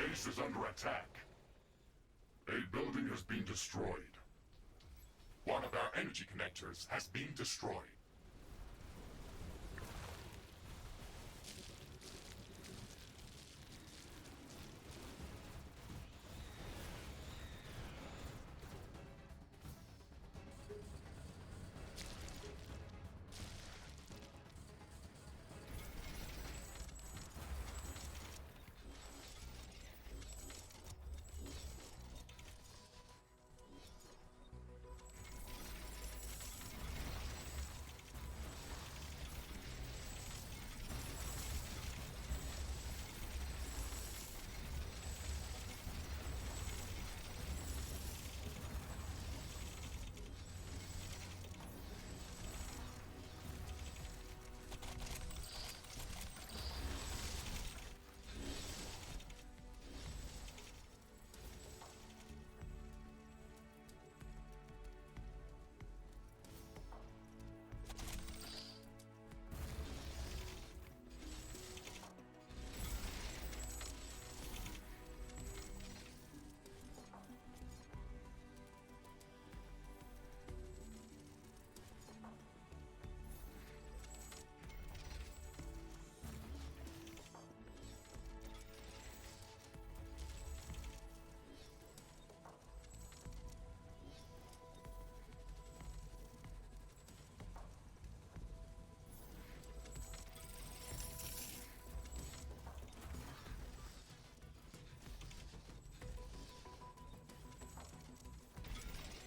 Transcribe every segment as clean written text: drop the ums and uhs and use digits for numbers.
base is under attack. A building has been destroyed. One of our energy connectors has been destroyed.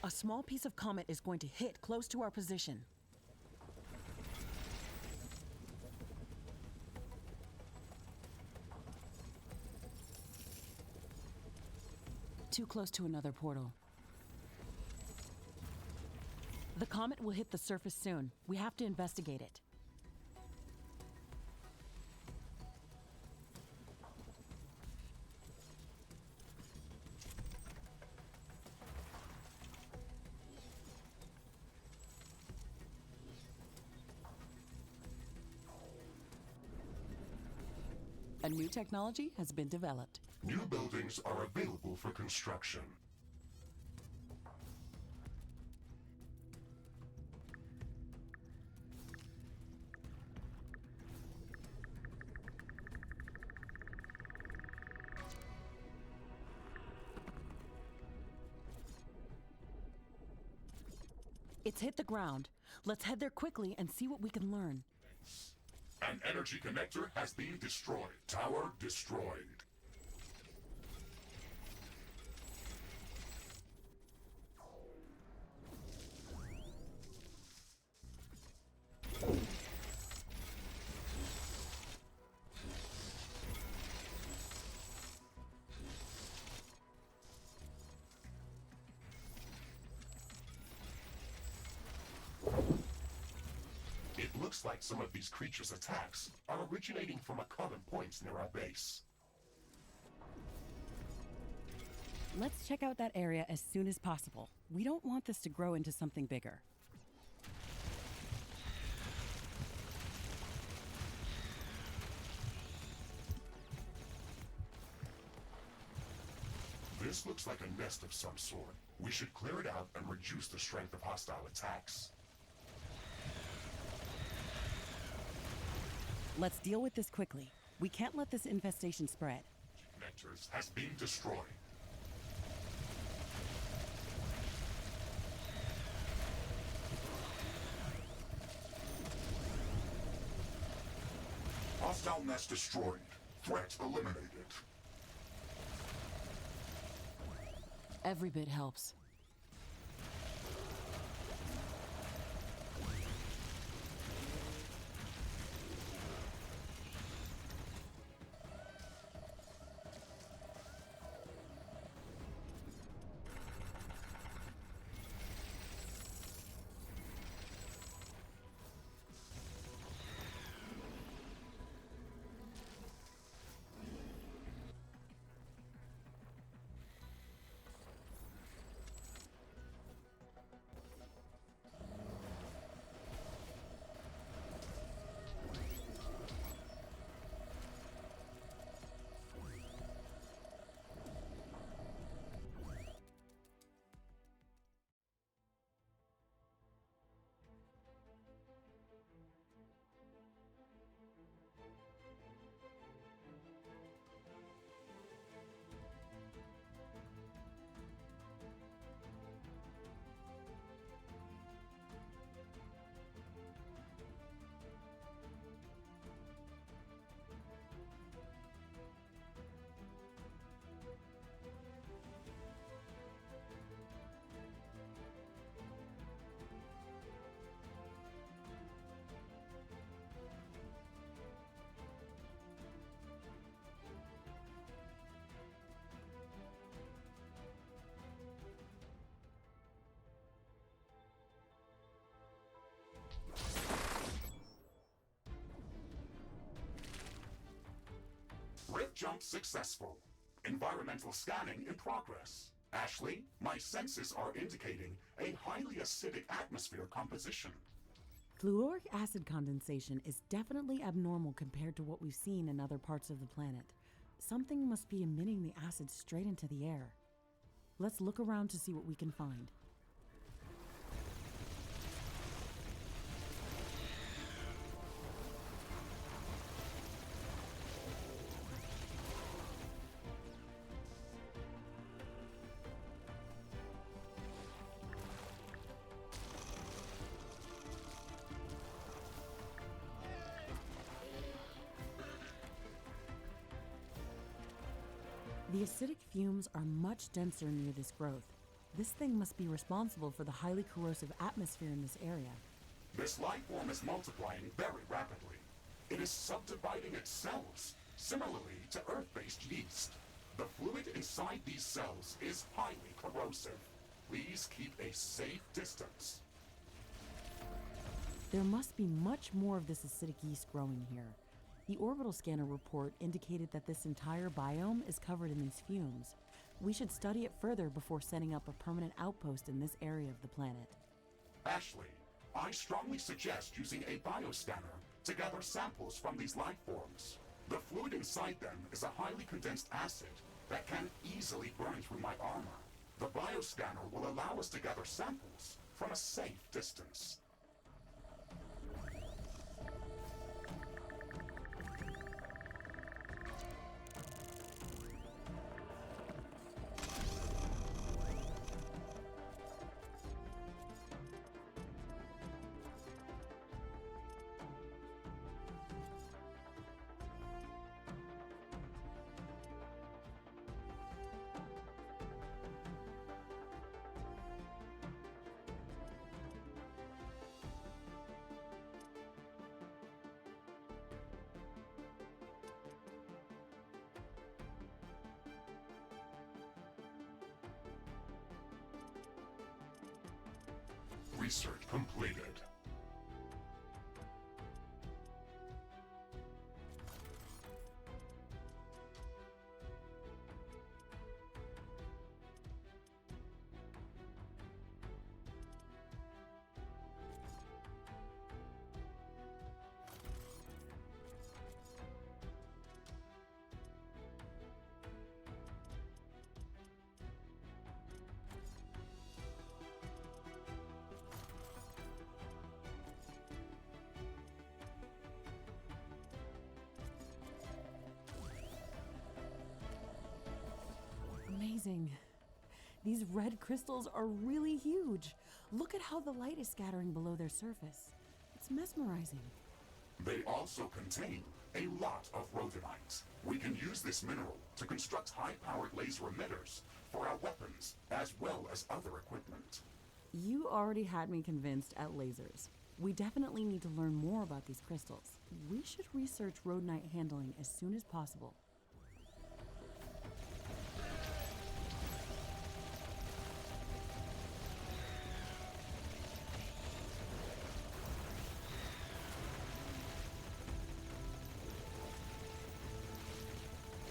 A small piece of comet is going to hit close to our position. Too close to another portal. The comet will hit the surface soon. We have to investigate it. A new technology has been developed. New buildings are available for construction. It's hit the ground. Let's head there quickly and see what we can learn. An energy connector has been destroyed. Tower destroyed. It looks like some of these creatures' attacks are originating from a common point near our base. Let's check out that area as soon as possible. We don't want this to grow into something bigger. This looks like a nest of some sort. We should clear it out and reduce the strength of hostile attacks. Let's deal with this quickly. We can't let this infestation spread. Connectors has been destroyed. Hostile nest destroyed. Threat eliminated. Every bit helps. Earth jump successful. Environmental scanning in progress. Ashley, my senses are indicating a highly acidic atmosphere composition. Fluoric acid condensation is definitely abnormal compared to what we've seen in other parts of the planet. Something must be emitting the acid straight into the air. Let's look around to see what we can find. The acidic fumes are much denser near this growth. This thing must be responsible for the highly corrosive atmosphere in this area. This life form is multiplying very rapidly. It is subdividing its cells, similarly to Earth-based yeast. The fluid inside these cells is highly corrosive. Please keep a safe distance. There must be much more of this acidic yeast growing here. The orbital scanner report indicated that this entire biome is covered in these fumes. We should study it further before setting up a permanent outpost in this area of the planet. Ashley, I strongly suggest using a bioscanner to gather samples from these life forms. The fluid inside them is a highly condensed acid that can easily burn through my armor. The bioscanner will allow us to gather samples from a safe distance. Research completed. Amazing. These red crystals are really huge. Look at how the light is scattering below their surface. It's mesmerizing. They also contain a lot of rhodonite. We can use this mineral to construct high-powered laser emitters for our weapons as well as other equipment. You already had me convinced at lasers. We definitely need to learn more about these crystals. We should research rhodonite handling as soon as possible.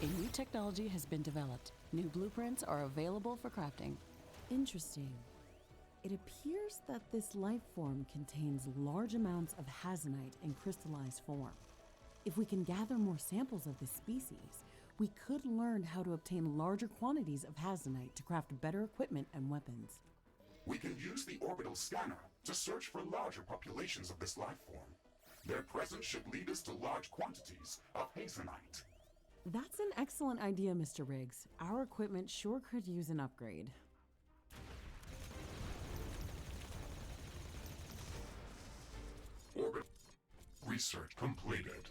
A new technology has been developed. New blueprints are available for crafting. Interesting. It appears that this life form contains large amounts of hazonite in crystallized form. If we can gather more samples of this species, we could learn how to obtain larger quantities of hazonite to craft better equipment and weapons. We can use the orbital scanner to search for larger populations of this life form. Their presence should lead us to large quantities of hazonite. That's an excellent idea, Mr. Riggs. Our equipment sure could use an upgrade. Orbit research completed.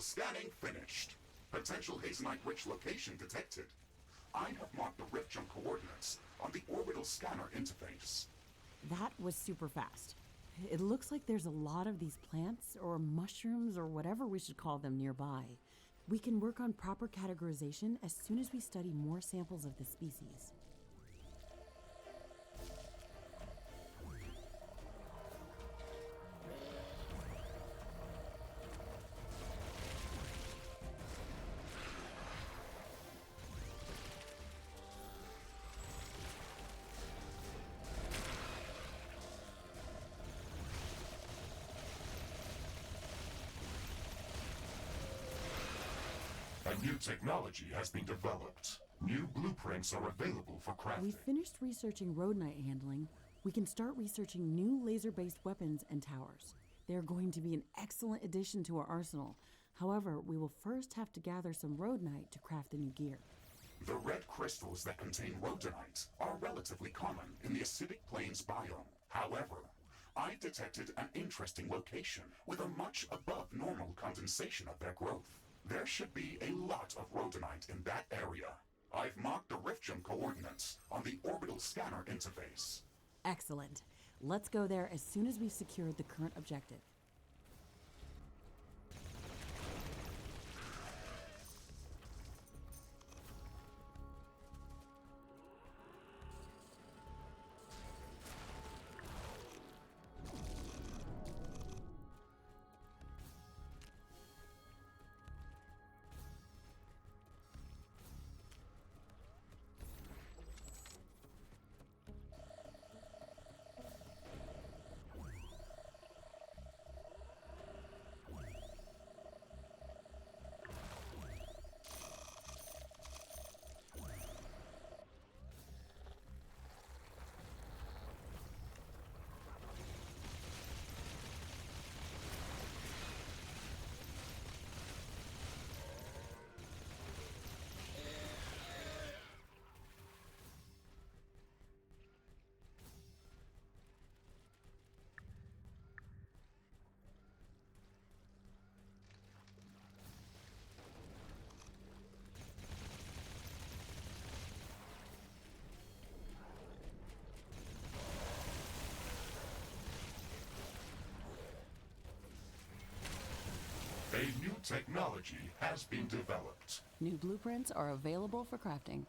scanning finished. Potential hazenite-rich location detected. I have marked the rift jump coordinates on the orbital scanner interface. That was super fast. It looks like there's a lot of these plants, or mushrooms, or whatever we should call them nearby. We can work on proper categorization as soon as we study more samples of the species. A new technology has been developed. New blueprints are available for crafting. We finished researching rhodonite handling. We can start researching new laser-based weapons and towers. They're going to be an excellent addition to our arsenal. However, we will first have to gather some rhodonite to craft the new gear. The red crystals that contain rhodonite are relatively common in the acidic plains biome. However, I detected an interesting location with a much above normal condensation of their growth. There should be a lot of rhodonite in that area. I've marked the rift jump coordinates on the orbital scanner interface. Excellent. Let's go there as soon as we've secured the current objective. A new technology has been developed. New blueprints are available for crafting.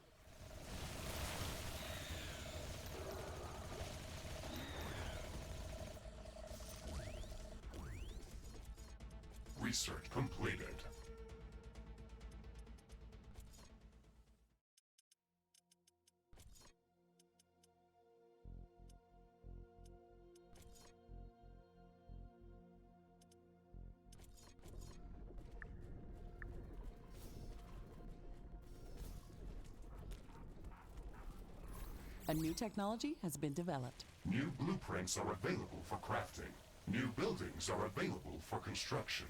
Research completed. A new technology has been developed. New blueprints are available for crafting. New buildings are available for construction.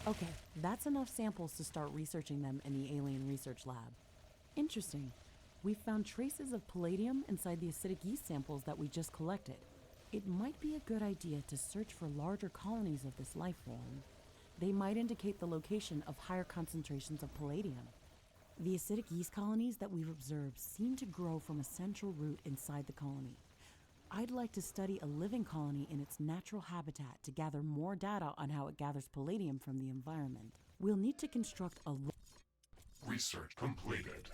Okay, that's enough samples to start researching them in the alien research lab. Interesting. We've found traces of palladium inside the acidic yeast samples that we just collected. It might be a good idea to search for larger colonies of this life form. They might indicate the location of higher concentrations of palladium. The acidic yeast colonies that we've observed seem to grow from a central root inside the colony. I'd like to study a living colony in its natural habitat to gather more data on how it gathers palladium from the environment. We'll need to construct a Research completed.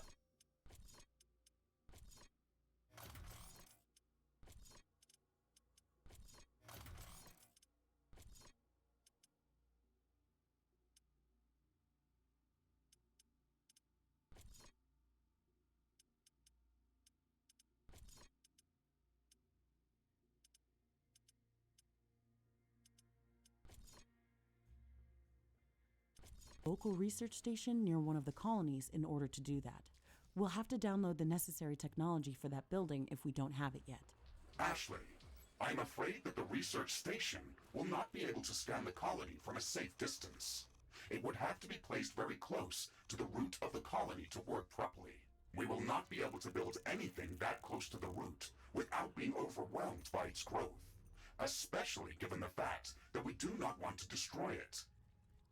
local research station near one of the colonies in order to do that. We'll have to download the necessary technology for that building if we don't have it yet. Ashley, I'm afraid that the research station will not be able to scan the colony from a safe distance. It would have to be placed very close to the root of the colony to work properly. We will not be able to build anything that close to the root without being overwhelmed by its growth, especially given the fact that we do not want to destroy it.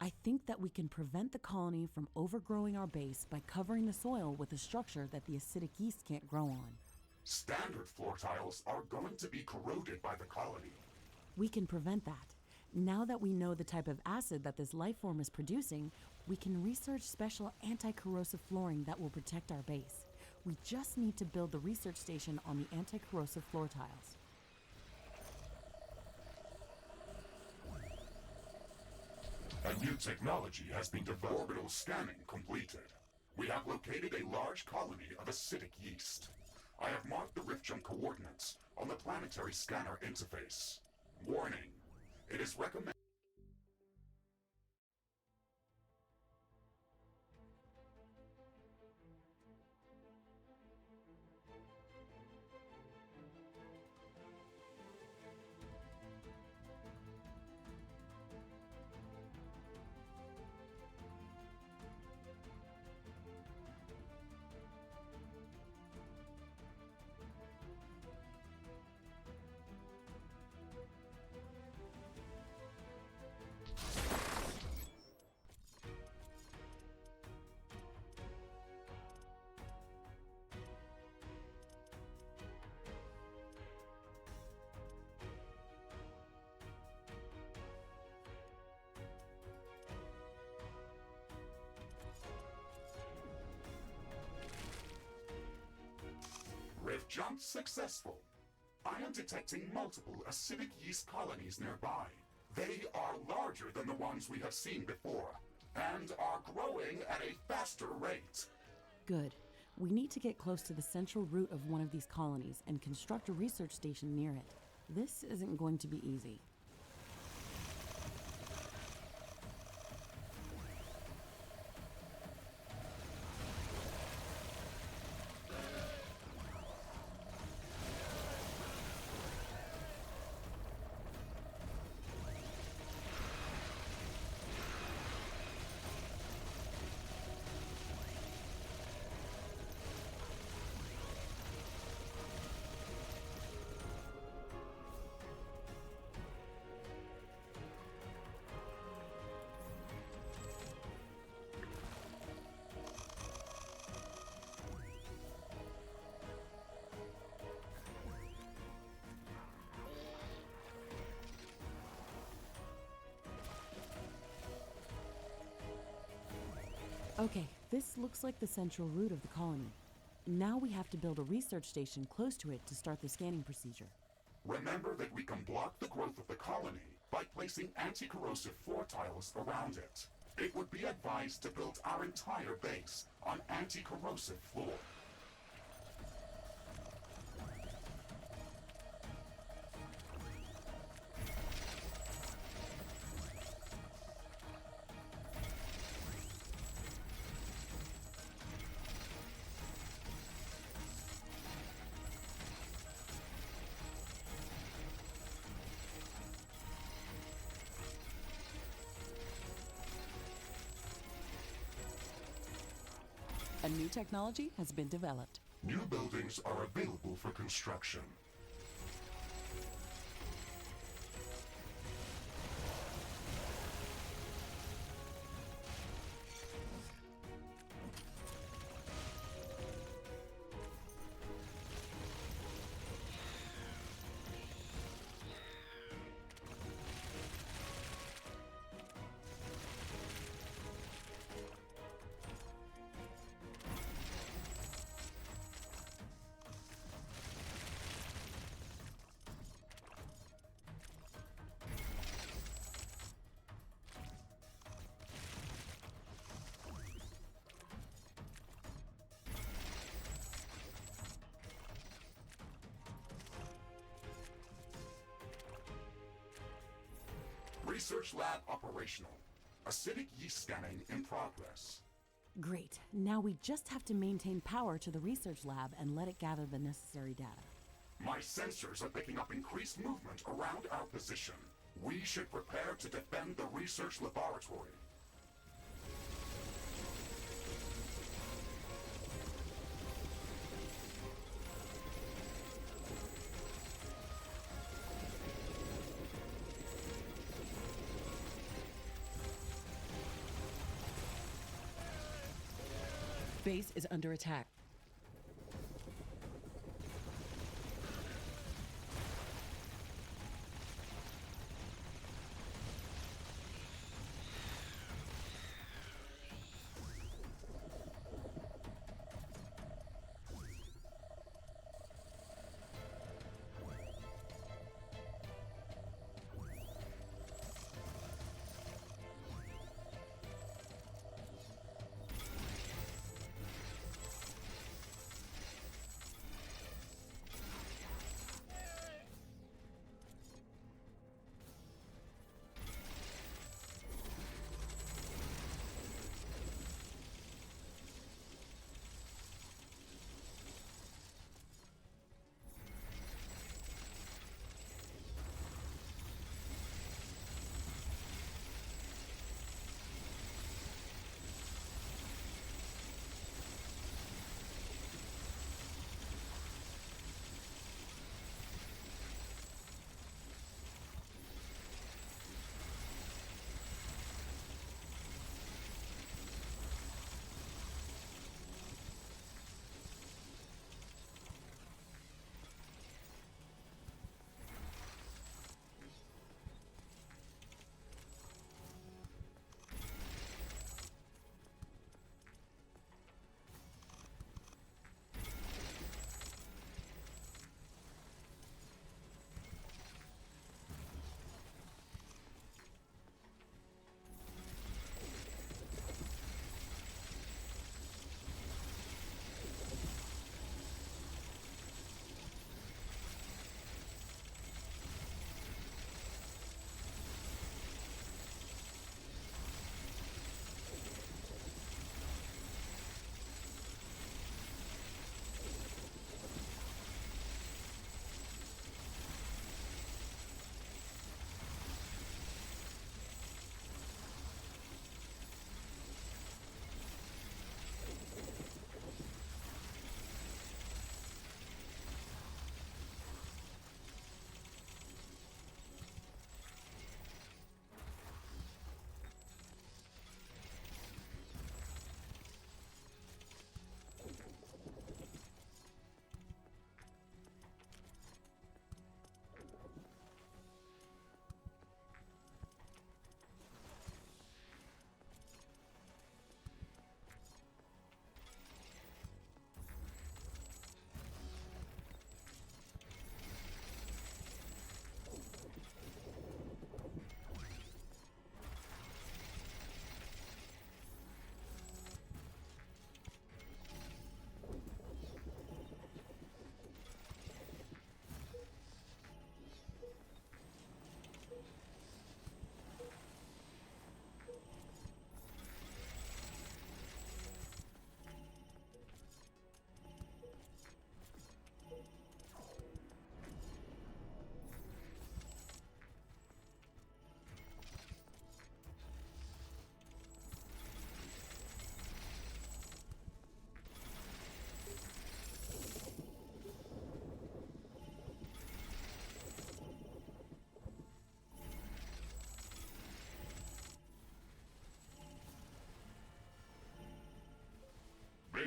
I think that we can prevent the colony from overgrowing our base by covering the soil with a structure that the acidic yeast can't grow on. Standard floor tiles are going to be corroded by the colony. We can prevent that. Now that we know the type of acid that this life form is producing, we can research special anti-corrosive flooring that will protect our base. We just need to build the research station on the anti-corrosive floor tiles. A new technology has been developed. Orbital scanning completed. We have located a large colony of acidic yeast. I have marked the rift jump coordinates on the planetary scanner interface. Warning, it is recommended. Rift jump successful. I am detecting multiple acidic yeast colonies nearby. They are larger than the ones we have seen before, and are growing at a faster rate. Good. We need to get close to the central root of one of these colonies and construct a research station near it. This isn't going to be easy. Okay, this looks like the central root of the colony. Now we have to build a research station close to it to start the scanning procedure. Remember that we can block the growth of the colony by placing anti-corrosive floor tiles around it. It would be advised to build our entire base on anti-corrosive floor. A new technology has been developed. New buildings are available for construction. Research lab operational. Acidic yeast scanning in progress. Great. Now we just have to maintain power to the research lab and let it gather the necessary data. My sensors are picking up increased movement around our position. We should prepare to defend the research laboratory. Base is under attack.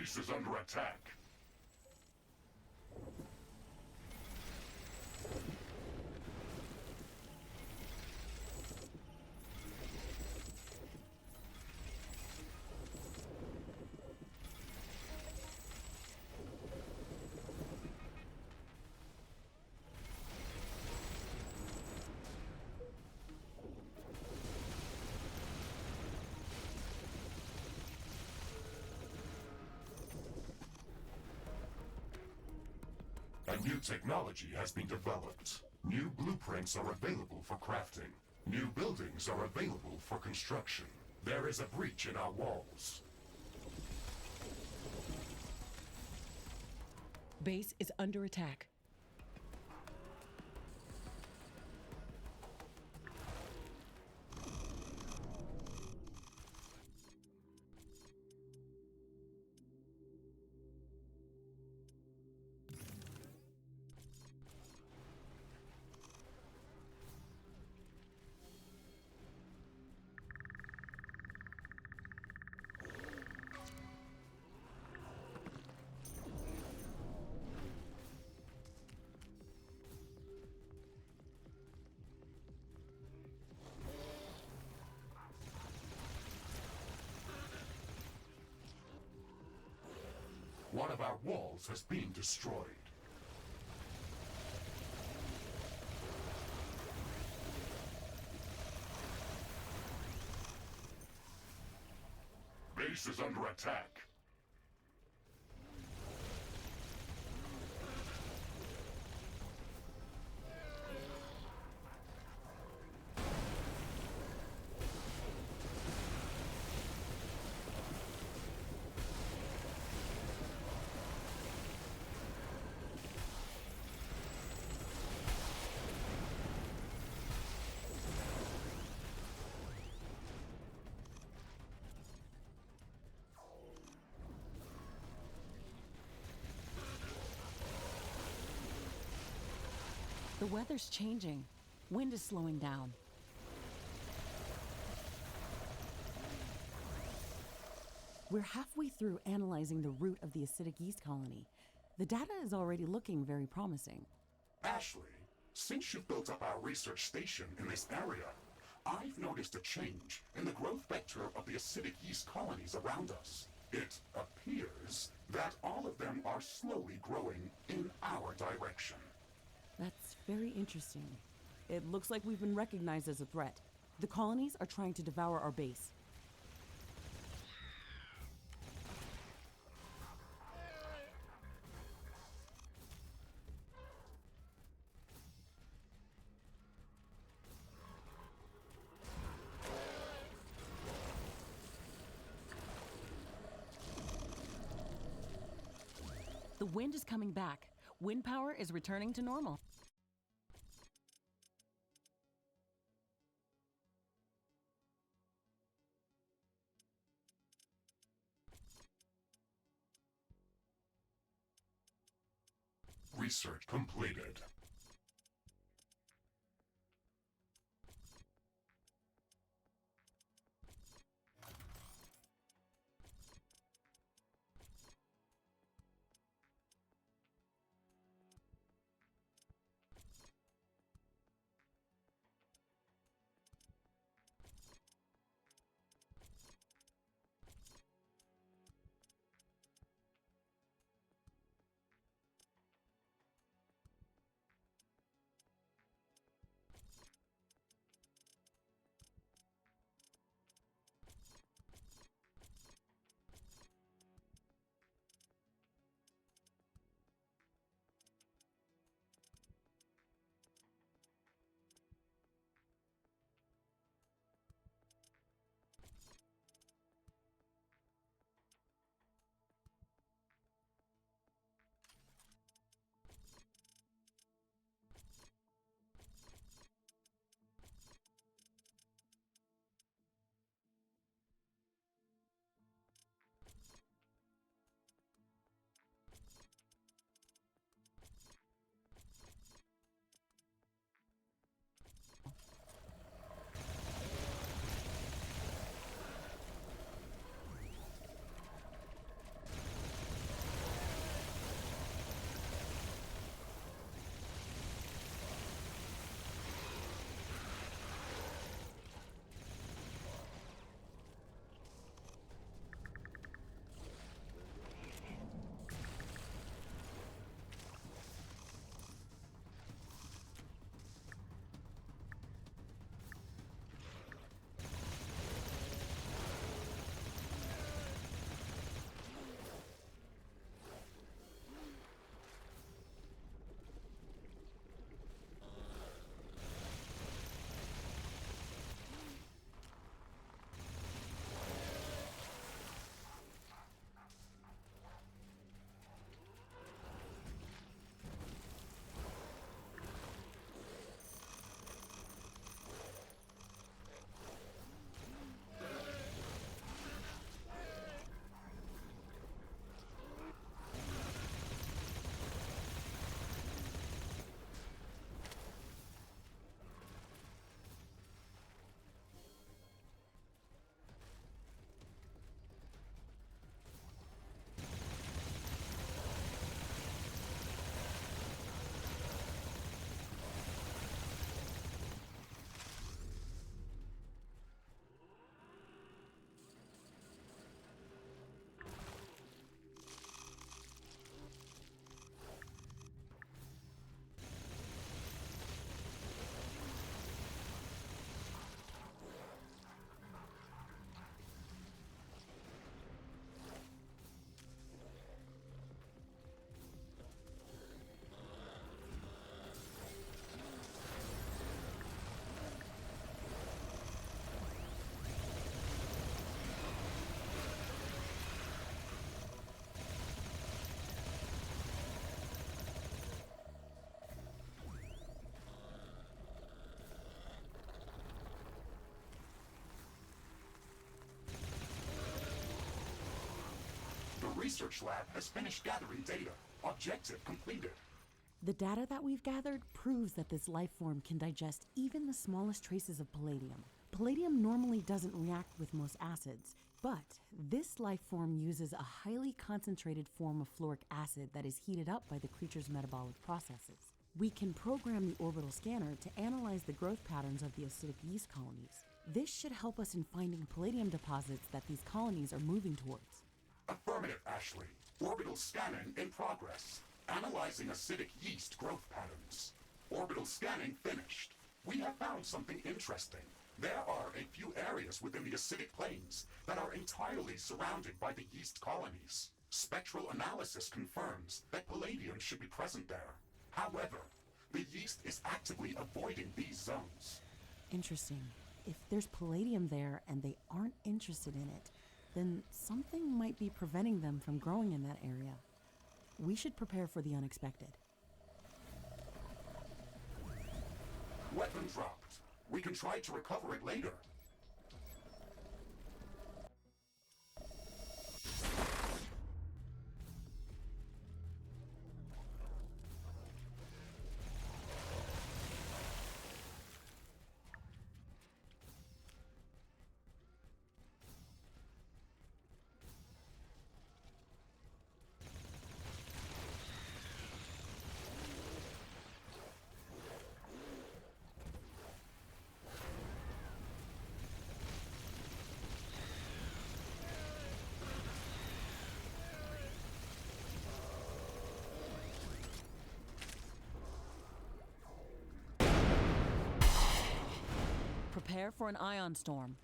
Base is under attack. A new technology has been developed. New blueprints are available for crafting. New buildings are available for construction. There is a breach in our walls. Base is under attack. One of our walls has been destroyed. Base is under attack. The weather's changing. Wind is slowing down. We're halfway through analyzing the route of the acidic yeast colony. The data is already looking very promising. Ashley, since you've built up our research station in this area, I've noticed a change in the growth vector of the acidic yeast colonies around us. It appears that all of them are slowly growing in our direction. That's very interesting. It looks like we've been recognized as a threat. The colonies are trying to devour our base. The wind is coming back. Wind power is returning to normal. Research completed. research lab has finished gathering data. Objective completed. The data that we've gathered proves that this life form can digest even the smallest traces of palladium. Palladium normally doesn't react with most acids, but this life form uses a highly concentrated form of fluoric acid that is heated up by the creature's metabolic processes. We can program the orbital scanner to analyze the growth patterns of the acidic yeast colonies. This should help us in finding palladium deposits that these colonies are moving towards. Affirmative, Ashley. Orbital scanning in progress. Analyzing acidic yeast growth patterns. Orbital scanning finished. We have found something interesting. There are a few areas within the acidic plains that are entirely surrounded by the yeast colonies. Spectral analysis confirms that palladium should be present there. However, the yeast is actively avoiding these zones. Interesting. If there's palladium there and they aren't interested in it, then something might be preventing them from growing in that area. We should prepare for the unexpected. Weapon dropped. We can try to recover it later. Prepare for an ion storm.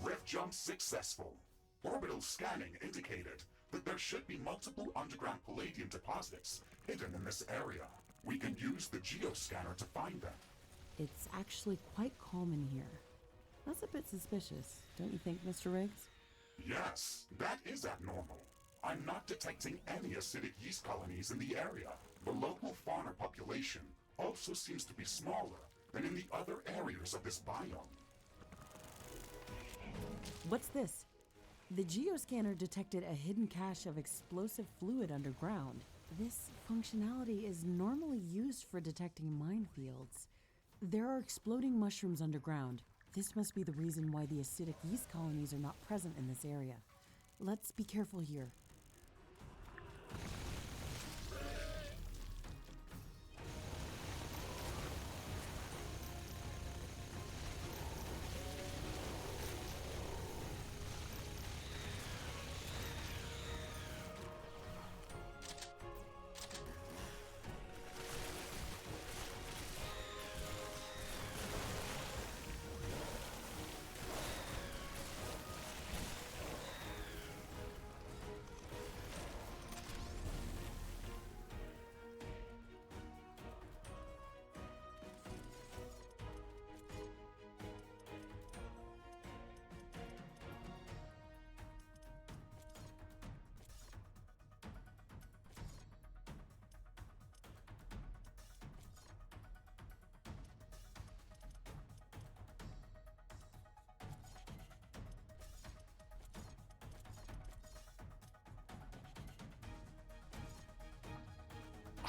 Rift jump successful. Orbital scanning indicated that there should be multiple underground palladium deposits hidden in this area. We can use the geoscanner to find them. It's actually quite calm in here. That's a bit suspicious, don't you think, Mr. Riggs? Yes, that is abnormal. I'm not detecting any acidic yeast colonies in the area. The local fauna population also seems to be smaller than in the other areas of this biome. What's this? The geoscanner detected a hidden cache of explosive fluid underground. This functionality is normally used for detecting minefields. There are exploding mushrooms underground. This must be the reason why the acidic yeast colonies are not present in this area. Let's be careful here.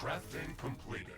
Crafting completed.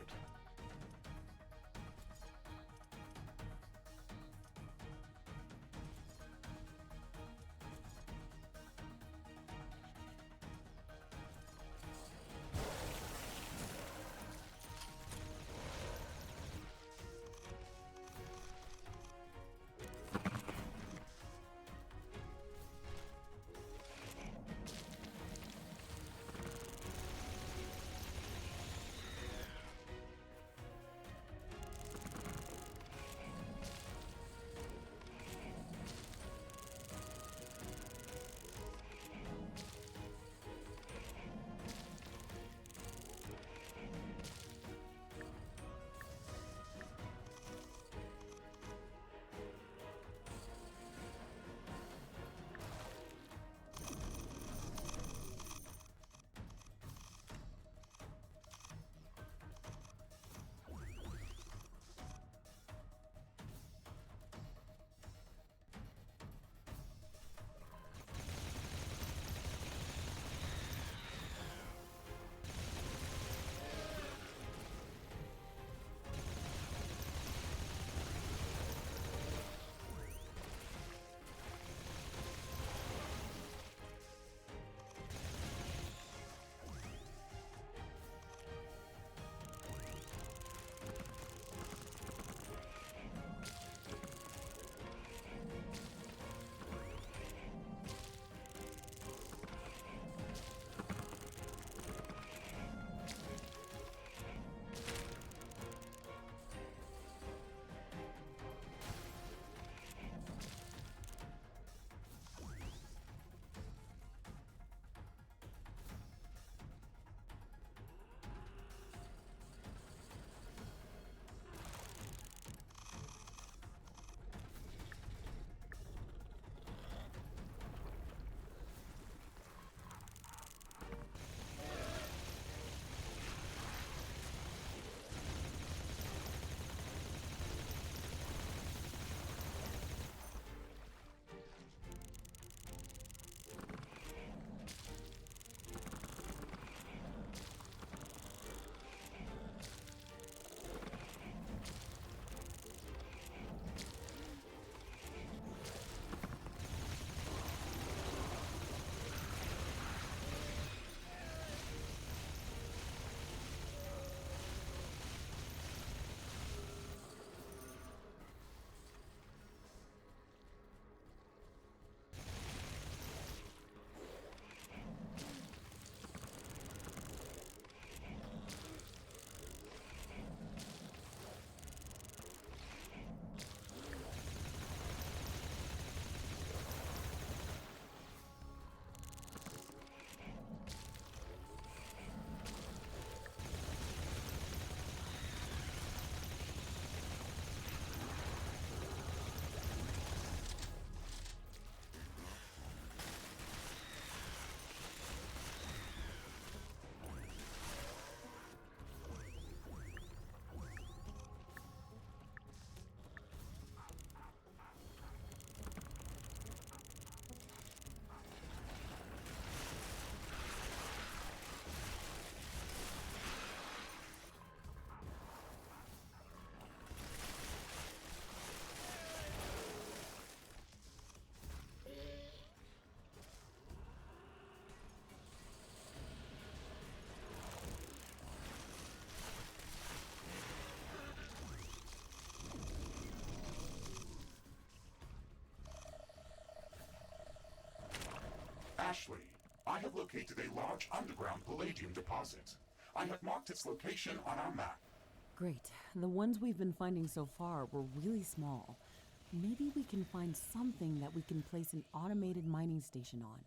Ashley, I have located a large underground palladium deposit. I have marked its location on our map. Great. The ones we've been finding so far were really small. Maybe we can find something that we can place an automated mining station on.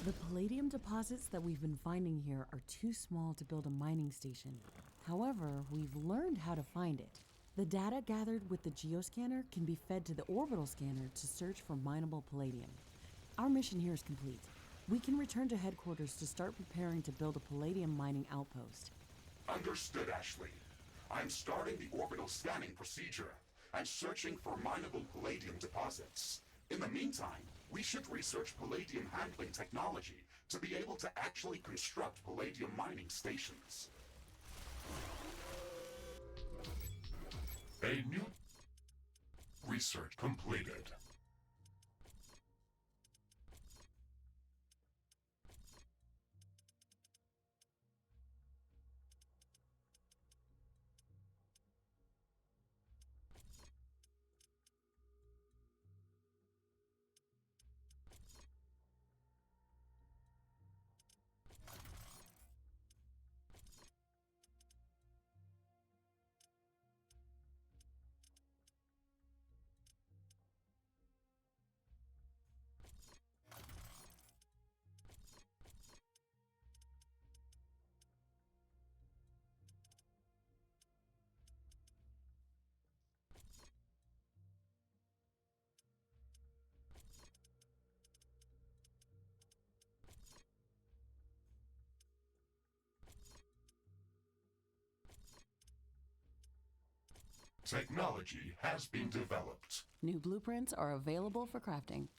The palladium deposits that we've been finding here are too small to build a mining station. However, we've learned how to find it. The data gathered with the geoscanner can be fed to the orbital scanner to search for mineable palladium. Our mission here is complete. We can return to headquarters to start preparing to build a palladium mining outpost. Understood, Ashley. I'm starting the orbital scanning procedure and searching for mineable palladium deposits. In the meantime, we should research palladium handling technology to be able to actually construct palladium mining stations. A new research completed. Technology has been developed. New blueprints are available for crafting.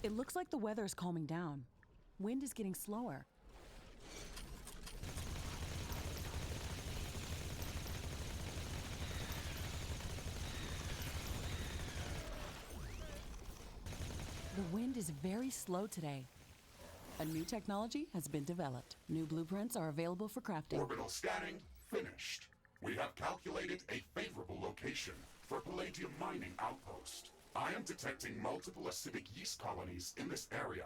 It looks like the weather is calming down. Wind is getting slower. The wind is very slow today. A new technology has been developed. New blueprints are available for crafting. Orbital scanning finished. We have calculated a favorable location for palladium mining outpost. I am detecting multiple acidic yeast colonies in this area.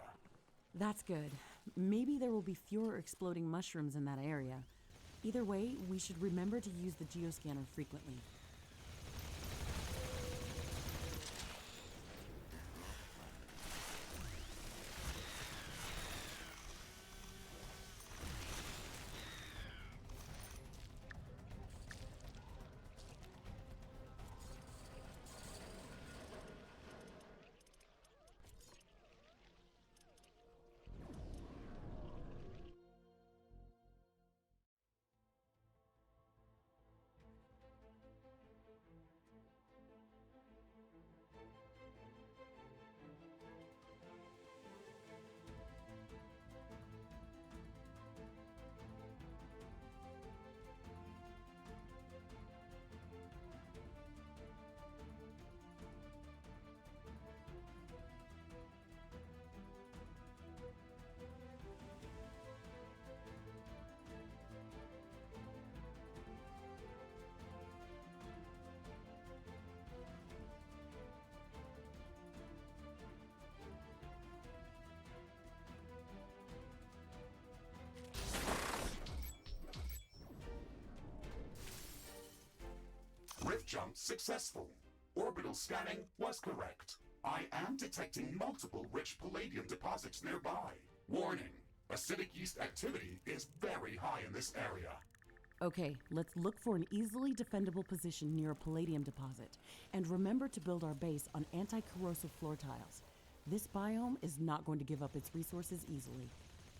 That's good. Maybe there will be fewer exploding mushrooms in that area. Either way, we should remember to use the geoscanner frequently. Rift jump successful. Orbital scanning was correct. I am detecting multiple rich palladium deposits nearby. Warning, acidic yeast activity is very high in this area. Okay, let's look for an easily defendable position near a palladium deposit. And remember to build our base on anti-corrosive floor tiles. This biome is not going to give up its resources easily.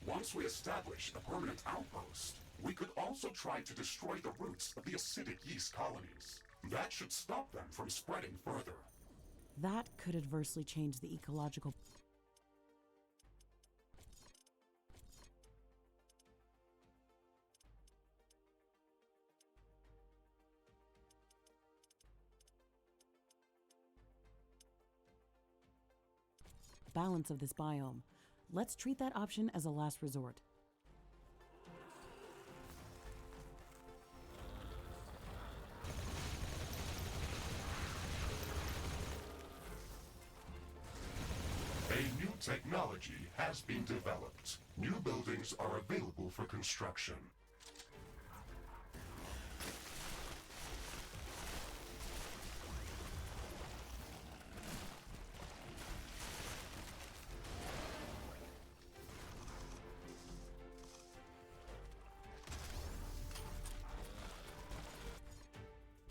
Once we establish a permanent outpost, we could also try to destroy the roots of the acidic yeast colonies. That should stop them from spreading further. That could adversely change the ecological balance of this biome. Let's treat that option as a last resort. A new technology has been developed. New buildings are available for construction.